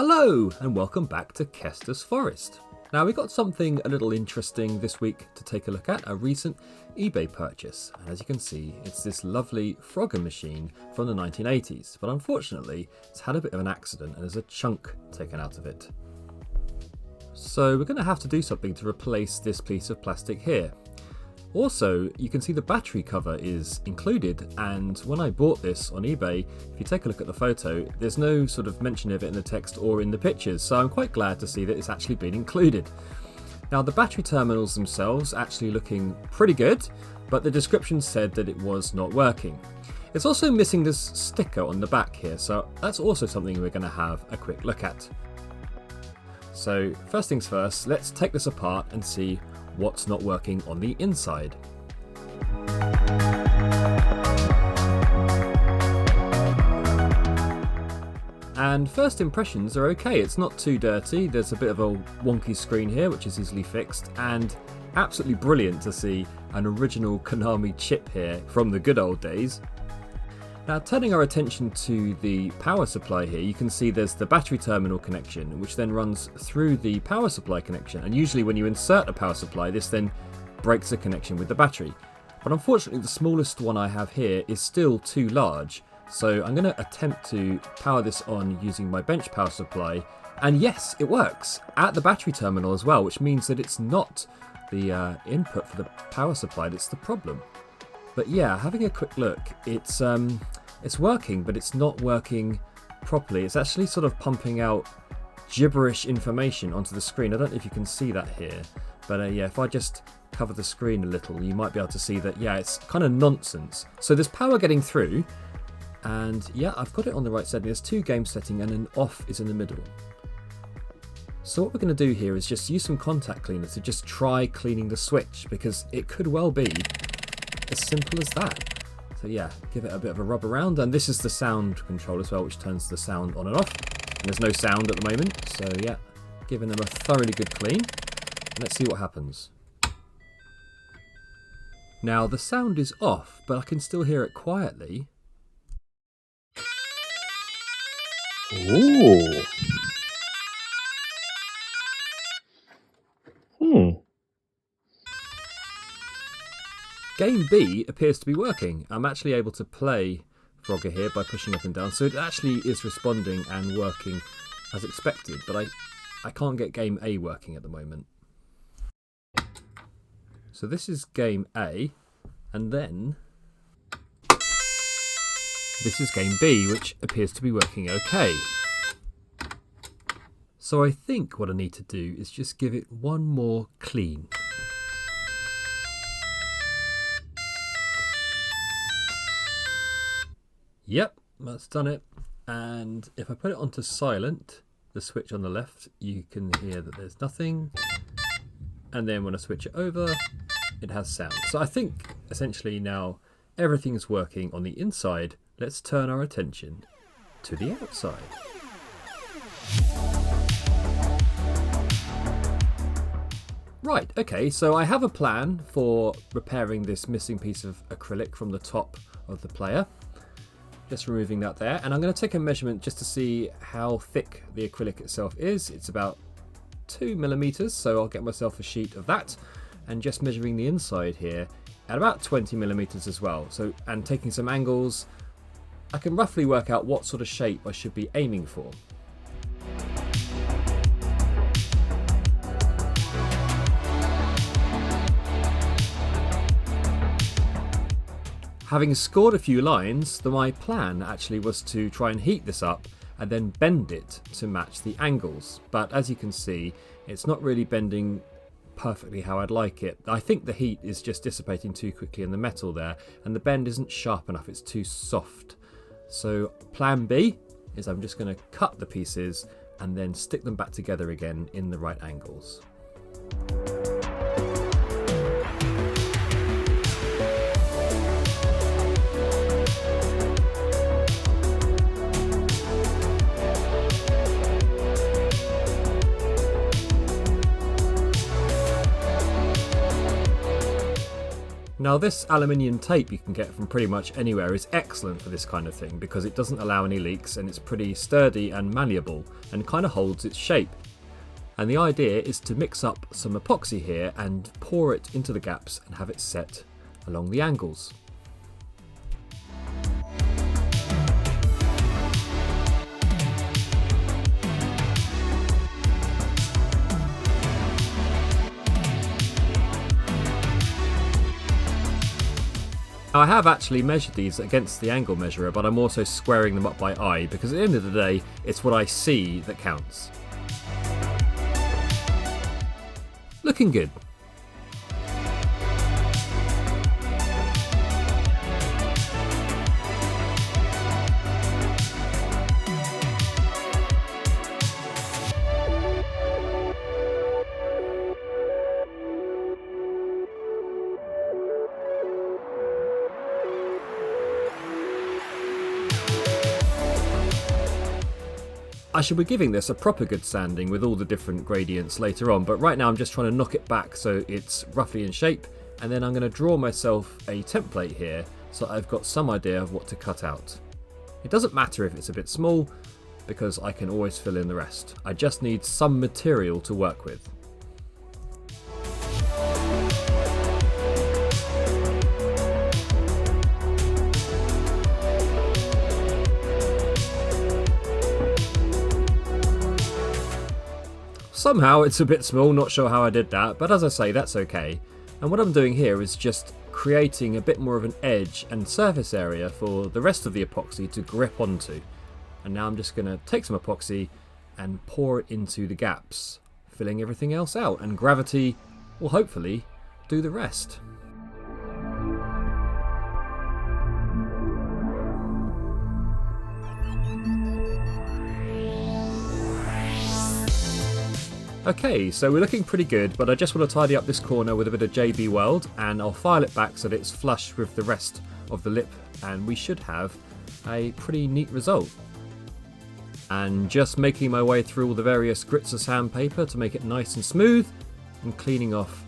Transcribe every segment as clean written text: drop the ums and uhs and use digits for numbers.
Hello and welcome back to Kester's Forest. Now we got something a little interesting this week to take a look at, a recent eBay purchase. And as you can see, it's this lovely Frogger machine from the 1980s, but unfortunately it's had a bit of an accident and there's a chunk taken out of it. So we're going to have to do something to replace this piece of plastic here. Also, you can see the battery cover is included, and when I bought this on eBay, if you take a look at the photo, there's no sort of mention of it in the text or in the pictures, so I'm quite glad to see that it's actually been included. Now the battery terminals themselves actually looking pretty good, but the description said that it was not working. It's also missing this sticker on the back here, so that's also something we're going to have a quick look at. So first things first, let's take this apart and see what's not working on the inside. And first impressions are okay, it's not too dirty, there's a bit of a wonky screen here which is easily fixed, and absolutely brilliant to see an original Konami chip here from the good old days. Now turning our attention to the power supply here, you can see there's the battery terminal connection which then runs through the power supply connection, and usually when you insert a power supply this then breaks the connection with the battery. But unfortunately the smallest one I have here is still too large, so I'm going to attempt to power this on using my bench power supply, and yes, it works at the battery terminal as well, which means that it's not the input for the power supply that's the problem. But yeah, having a quick look, it's working, but it's not working properly. It's actually sort of pumping out gibberish information onto the screen. I don't know if you can see that here, but yeah, if I just cover the screen a little, you might be able to see that, yeah, it's kind of nonsense. So there's power getting through, and yeah, I've got it on the right setting. There's two game setting and an off is in the middle. So what we're going to do here is just use some contact cleaner to just try cleaning the switch, because it could well be as simple as that. So yeah, give it a bit of a rub around, and this is the sound control as well, which turns the sound on and off. And there's no sound at the moment, so yeah, giving them a thoroughly good clean. Let's see what happens. Now the sound is off, but I can still hear it quietly. Ooh. Game B appears to be working. I'm actually able to play Frogger here by pushing up and down, so it actually is responding and working as expected, but I can't get Game A working at the moment. So this is Game A, and then this is Game B, which appears to be working okay. So I think what I need to do is just give it one more clean. Yep, that's done it. And if I put it onto silent, the switch on the left, you can hear that there's nothing. And then when I switch it over, it has sound. So I think essentially now everything's working on the inside. Let's turn our attention to the outside. Right, okay, so I have a plan for repairing this missing piece of acrylic from the top of the player. Just removing that there, and I'm going to take a measurement just to see how thick the acrylic itself is. It's about 2mm, so I'll get myself a sheet of that, and just measuring the inside here at about 20mm as well. So, and taking some angles, I can roughly work out what sort of shape I should be aiming for. Having scored a few lines, my plan actually was to try and heat this up and then bend it to match the angles. But as you can see, it's not really bending perfectly how I'd like it. I think the heat is just dissipating too quickly in the metal there, and the bend isn't sharp enough, it's too soft. So plan B is I'm just going to cut the pieces and then stick them back together again in the right angles. Now this aluminium tape you can get from pretty much anywhere is excellent for this kind of thing because it doesn't allow any leaks and it's pretty sturdy and malleable and kind of holds its shape. And the idea is to mix up some epoxy here and pour it into the gaps and have it set along the angles. Now I have actually measured these against the angle measurer, but I'm also squaring them up by eye because at the end of the day it's what I see that counts. Looking good. I should be giving this a proper good sanding with all the different gradients later on, but right now I'm just trying to knock it back so it's roughly in shape, and then I'm going to draw myself a template here so I've got some idea of what to cut out. It doesn't matter if it's a bit small because I can always fill in the rest. I just need some material to work with. Somehow it's a bit small, not sure how I did that, but as I say, that's okay. And what I'm doing here is just creating a bit more of an edge and surface area for the rest of the epoxy to grip onto. And now I'm just going to take some epoxy and pour it into the gaps, filling everything else out, and gravity will hopefully do the rest. Okay, so we're looking pretty good, but I just want to tidy up this corner with a bit of JB Weld, and I'll file it back so that it's flush with the rest of the lip, and we should have a pretty neat result. And just making my way through all the various grits of sandpaper to make it nice and smooth, and cleaning off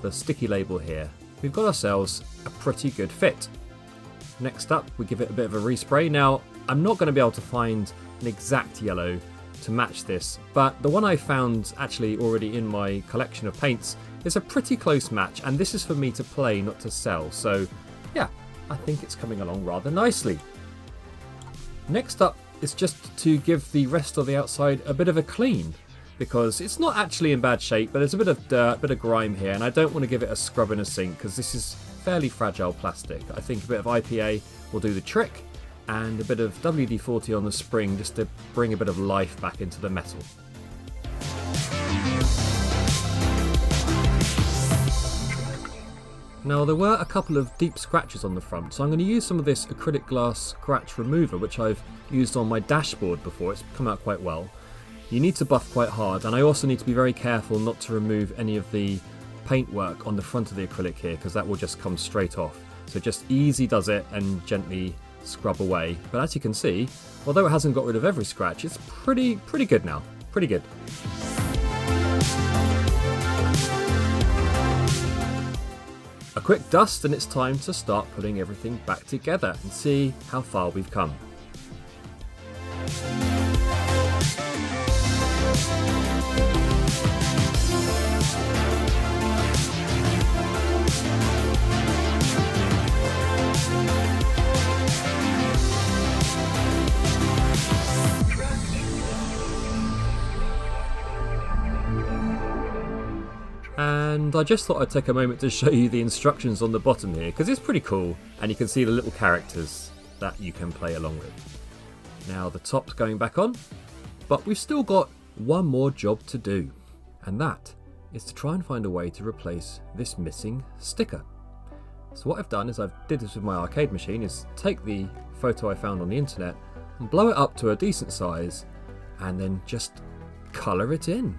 the sticky label here, we've got ourselves a pretty good fit. Next up, we give it a bit of a respray. Now, I'm not going to be able to find an exact yellow to match this, but the one I found actually already in my collection of paints is a pretty close match, and this is for me to play, not to sell, so yeah, I think it's coming along rather nicely. Next up is just to give the rest of the outside a bit of a clean, because it's not actually in bad shape, but there's a bit of dirt, a bit of grime here, and I don't want to give it a scrub in a sink because this is fairly fragile plastic. I think a bit of IPA will do the trick, and a bit of WD-40 on the spring just to bring a bit of life back into the metal. Now there were a couple of deep scratches on the front, so I'm going to use some of this acrylic glass scratch remover which I've used on my dashboard before. It's come out quite well. You need to buff quite hard, and I also need to be very careful not to remove any of the paintwork on the front of the acrylic here because that will just come straight off. So just easy does it and gently scrub away. But as you can see, although it hasn't got rid of every scratch, it's pretty good now. Pretty good. A quick dust and it's time to start putting everything back together and see how far we've come. And I just thought I'd take a moment to show you the instructions on the bottom here because it's pretty cool, and you can see the little characters that you can play along with. Now the top's going back on, but we've still got one more job to do, and that is to try and find a way to replace this missing sticker. So what I've done is did this with my arcade machine, is take the photo I found on the internet and blow it up to a decent size and then just colour it in.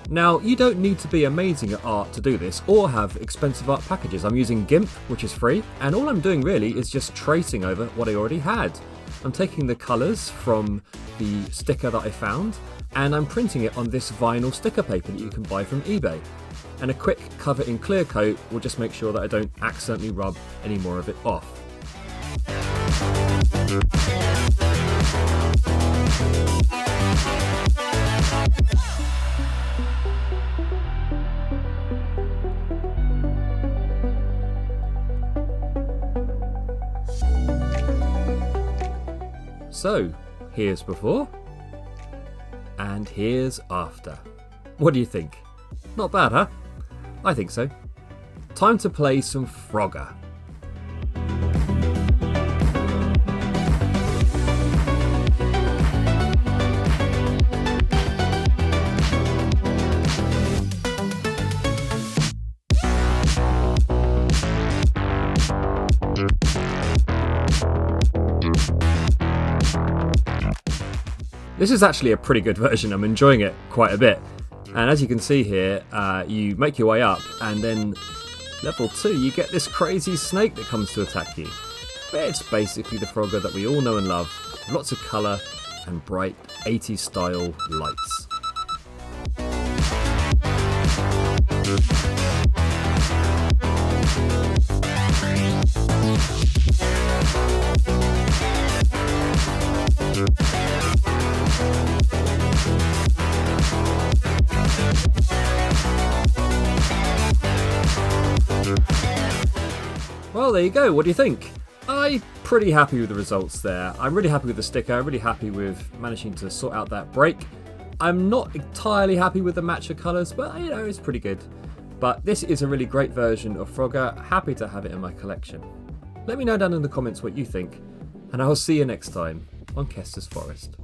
Now, you don't need to be amazing at art to do this or have expensive art packages. I'm using GIMP, which is free, and all I'm doing really is just tracing over what I already had. I'm taking the colours from the sticker that I found and I'm printing it on this vinyl sticker paper that you can buy from eBay. And a quick cover in clear coat will just make sure that I don't accidentally rub any more of it off. So, here's before, and here's after. What do you think? Not bad, huh? I think so. Time to play some Frogger. This is actually a pretty good version. I'm enjoying it quite a bit. And as you can see here, you make your way up, and then level 2, you get this crazy snake that comes to attack you. But it's basically the Frogger that we all know and love. Lots of colour and bright 80s style lights. Well, there you go. What do you think? I'm pretty happy with the results there. I'm really happy with the sticker. I'm really happy with managing to sort out that break. I'm not entirely happy with the match of colours, but you know, it's pretty good. But this is a really great version of Frogger. Happy to have it in my collection. Let me know down in the comments what you think, and I'll see you next time on Kester's Forest.